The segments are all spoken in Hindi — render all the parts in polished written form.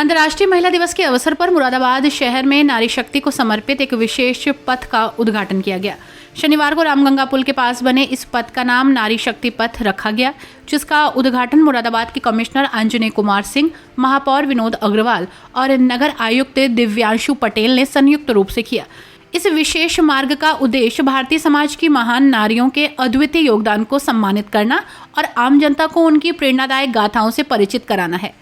अंतर्राष्ट्रीय महिला दिवस के अवसर पर मुरादाबाद शहर में नारी शक्ति को समर्पित एक विशेष पथ का उद्घाटन किया गया। शनिवार को रामगंगा पुल के पास बने इस पथ का नाम नारी शक्ति पथ रखा गया, जिसका उद्घाटन मुरादाबाद के कमिश्नर अंजने कुमार सिंह, महापौर विनोद अग्रवाल और नगर आयुक्त दिव्यांशु पटेल ने संयुक्त रूप से किया। इस विशेष मार्ग का उद्देश्य भारतीय समाज की महान नारियों के अद्वितीय योगदान को सम्मानित करना और आम जनता को उनकी प्रेरणादायक गाथाओं से परिचित कराना है।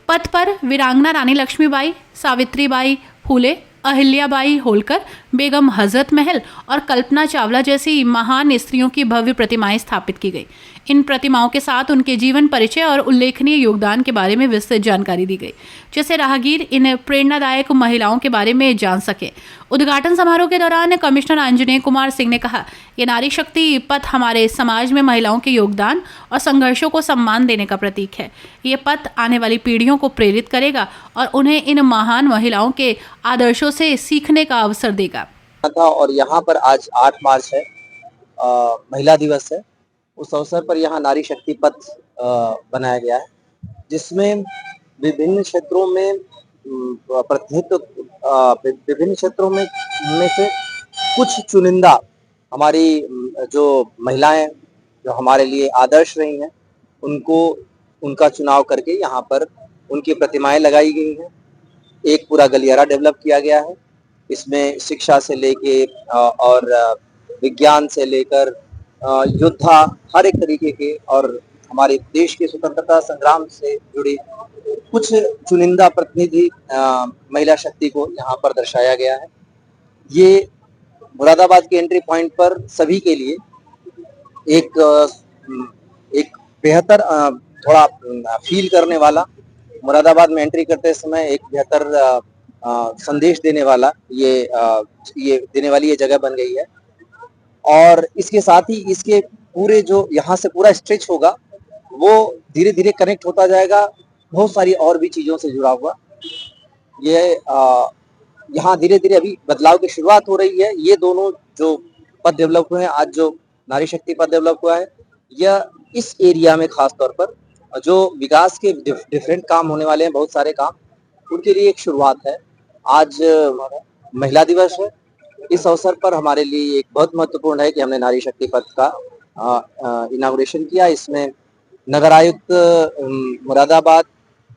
पथ पर वीरांगना रानी लक्ष्मीबाई, सावित्रीबाई फुले, अहिल्याबाई होलकर, बेगम हजरत महल और कल्पना चावला जैसी महान स्त्रियों की भव्य प्रतिमाएं स्थापित की गई। इन प्रतिमाओं के साथ उनके जीवन परिचय और उल्लेखनीय योगदान के बारे में विस्तृत जानकारी दी गई, जिससे राहगीर इन प्रेरणादायक महिलाओं के बारे में जान सके। उद्घाटन समारोह के दौरान कमिश्नर अंजने कुमार सिंह ने कहा, ये नारी शक्ति पथ हमारे समाज में महिलाओं के योगदान और संघर्षों को सम्मान देने का प्रतीक है। ये पथ आने वाली पीढ़ियों को प्रेरित करेगा और उन्हें इन महान महिलाओं के आदर्शों से सीखने का अवसर देगा। और यहाँ पर आज 8 मार्च है, महिला दिवस है। उस अवसर पर यहाँ नारी शक्ति पथ बनाया गया है, जिसमें विभिन्न क्षेत्रों में प्रतिनिधित्व विभिन्न क्षेत्रों में से कुछ चुनिंदा हमारी जो महिलाएं जो हमारे लिए आदर्श रही हैं, उनका चुनाव करके यहाँ पर उनकी प्रतिमाएं लगाई गई हैं। एक पूरा गलियारा डेवलप किया गया है। इसमें शिक्षा से लेके और विज्ञान से लेकर योद्धा हर एक तरीके के और हमारे देश के स्वतंत्रता संग्राम से जुड़े कुछ चुनिंदा प्रतिनिधि महिला शक्ति को यहाँ पर दर्शाया गया है। ये मुरादाबाद के एंट्री पॉइंट पर सभी के लिए एक बेहतर थोड़ा फील करने वाला, मुरादाबाद में एंट्री करते समय एक बेहतर संदेश देने वाला ये देने वाली ये जगह बन गई है। और इसके साथ ही इसके पूरे जो यहाँ से पूरा स्ट्रेच होगा वो धीरे धीरे कनेक्ट होता जाएगा बहुत सारी और भी चीजों से जुड़ा हुआ। ये यहाँ धीरे धीरे अभी बदलाव की शुरुआत हो रही है। ये दोनों जो पद डेवलप हुए हैं, आज जो नारी शक्ति पद डेवलप हुआ है, यह इस एरिया में खास तौर पर जो विकास के डिफरेंट काम होने वाले हैं, बहुत सारे काम, उनके लिए एक शुरुआत है। आज महिला दिवस है। इस अवसर पर हमारे लिए एक बहुत महत्वपूर्ण है कि हमने नारी शक्ति पथ का इनागुरेशन किया। इसमें नगर आयुक्त मुरादाबाद,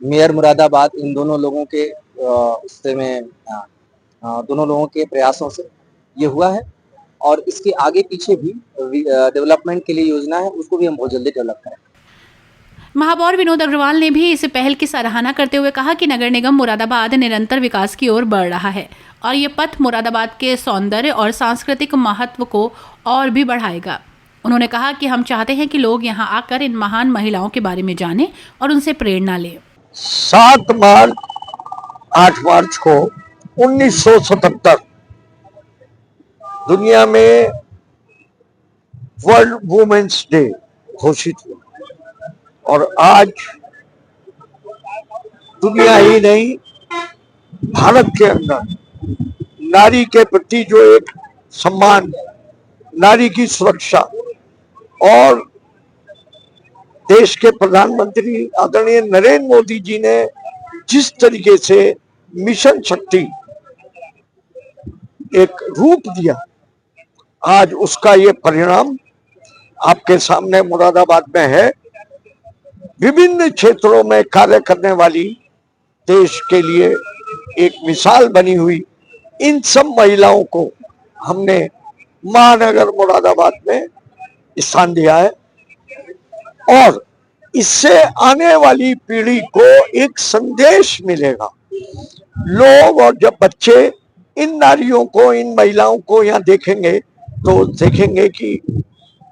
मेयर मुरादाबाद, इन दोनों लोगों के दोनों लोगों के प्रयासों से ये हुआ है। और इसके आगे पीछे भी डेवलपमेंट के लिए योजना है, उसको भी हम बहुत जल्दी डेवलप करें। महापौर विनोद अग्रवाल ने भी इस पहल की सराहना करते हुए कहा कि नगर निगम मुरादाबाद निरंतर विकास की ओर बढ़ रहा है और ये पथ मुरादाबाद के सौंदर्य और सांस्कृतिक महत्व को और भी बढ़ाएगा। उन्होंने कहा कि हम चाहते हैं कि लोग यहाँ आकर इन महान महिलाओं के बारे में जानें और उनसे प्रेरणा लें। 7 मार्च 8 मार्च को 1977 दुनिया में वर्ल्ड वुमेन्स डे घोषित हुआ और आज दुनिया ही नहीं, भारत के अंदर नारी के प्रति जो एक सम्मान, नारी की सुरक्षा और देश के प्रधानमंत्री आदरणीय नरेंद्र मोदी जी ने जिस तरीके से मिशन शक्ति एक रूप दिया, आज उसका ये परिणाम आपके सामने मुरादाबाद में है। विभिन्न क्षेत्रों में कार्य करने वाली, देश के लिए एक मिसाल बनी हुई इन सब महिलाओं को हमने महानगर मुरादाबाद में स्थान दिया है और इससे आने वाली पीढ़ी को एक संदेश मिलेगा। लोग और जब बच्चे इन नारियों को, इन महिलाओं को यहाँ देखेंगे तो देखेंगे कि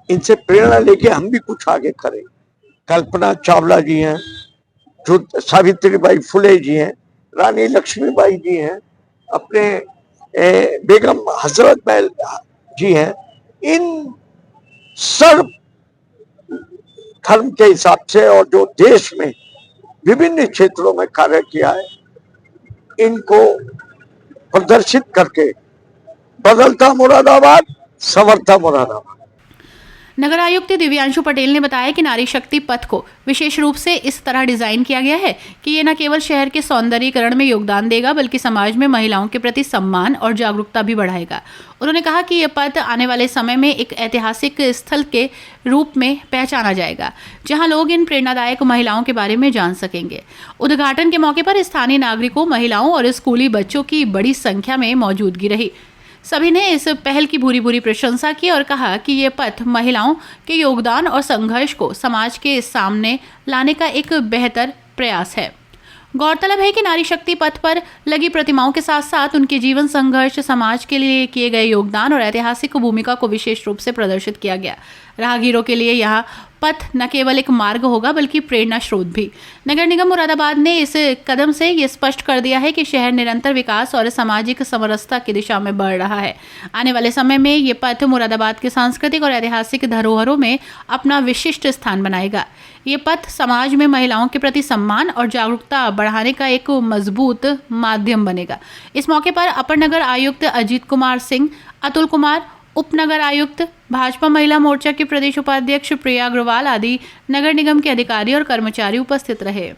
इनसे प्रेरणा लेके हम भी कुछ आगे करें। कल्पना चावला जी हैं, जो सावित्रीबाई फुले जी हैं, रानी लक्ष्मीबाई जी हैं, अपने बेगम हजरत महल जी हैं। इन सर्व धर्म के हिसाब से और जो देश में विभिन्न क्षेत्रों में कार्य किया है, इनको प्रदर्शित करके बदलता मुरादाबाद, संवरता मुरादाबाद। नगर आयुक्त दिव्यांशु पटेल ने बताया कि नारी शक्ति पथ को विशेष रूप से इस तरह डिजाइन किया गया है कि ये न केवल शहर के सौंदर्यीकरण में योगदान देगा बल्कि समाज में महिलाओं के प्रति सम्मान और जागरूकता भी बढ़ाएगा। उन्होंने कहा कि ये पथ आने वाले समय में एक ऐतिहासिक स्थल के रूप में पहचाना जाएगा, जहां लोग इन प्रेरणादायक महिलाओं के बारे में जान सकेंगे। उद्घाटन के मौके पर स्थानीय नागरिकों, महिलाओं और स्कूली बच्चों की बड़ी संख्या में मौजूदगी रही। सभी ने इस पहल की भूरी प्रशंसा की और कहा कि ये पथ महिलाओं के योगदान और संघर्ष को समाज के सामने लाने का एक बेहतर प्रयास है। गौरतलब है कि नारी शक्ति पथ पर लगी प्रतिमाओं के साथ साथ उनके जीवन संघर्ष, समाज के लिए किए गए योगदान और ऐतिहासिक भूमिका को विशेष रूप से प्रदर्शित किया गया। राहगीरों के लिए यह पथ न केवल एक मार्ग होगा बल्कि प्रेरणा स्रोत भी। नगर निगम मुरादाबाद ने इस कदम से ये स्पष्ट कर दिया है कि शहर निरंतर विकास और सामाजिक समरसता की दिशा में बढ़ रहा है। आने वाले समय में ये पथ मुरादाबाद के सांस्कृतिक और ऐतिहासिक धरोहरों में अपना विशिष्ट स्थान बनाएगा। ये पथ समाज में महिलाओं के प्रति सम्मान और जागरूकता बढ़ाने का एक मजबूत माध्यम बनेगा। इस मौके पर अपर नगर आयुक्त अजीत कुमार सिंह, अतुल कुमार, उपनगर आयुक्त, भाजपा महिला मोर्चा के प्रदेश उपाध्यक्ष प्रिया अग्रवाल आदि नगर निगम के अधिकारी और कर्मचारी उपस्थित रहे।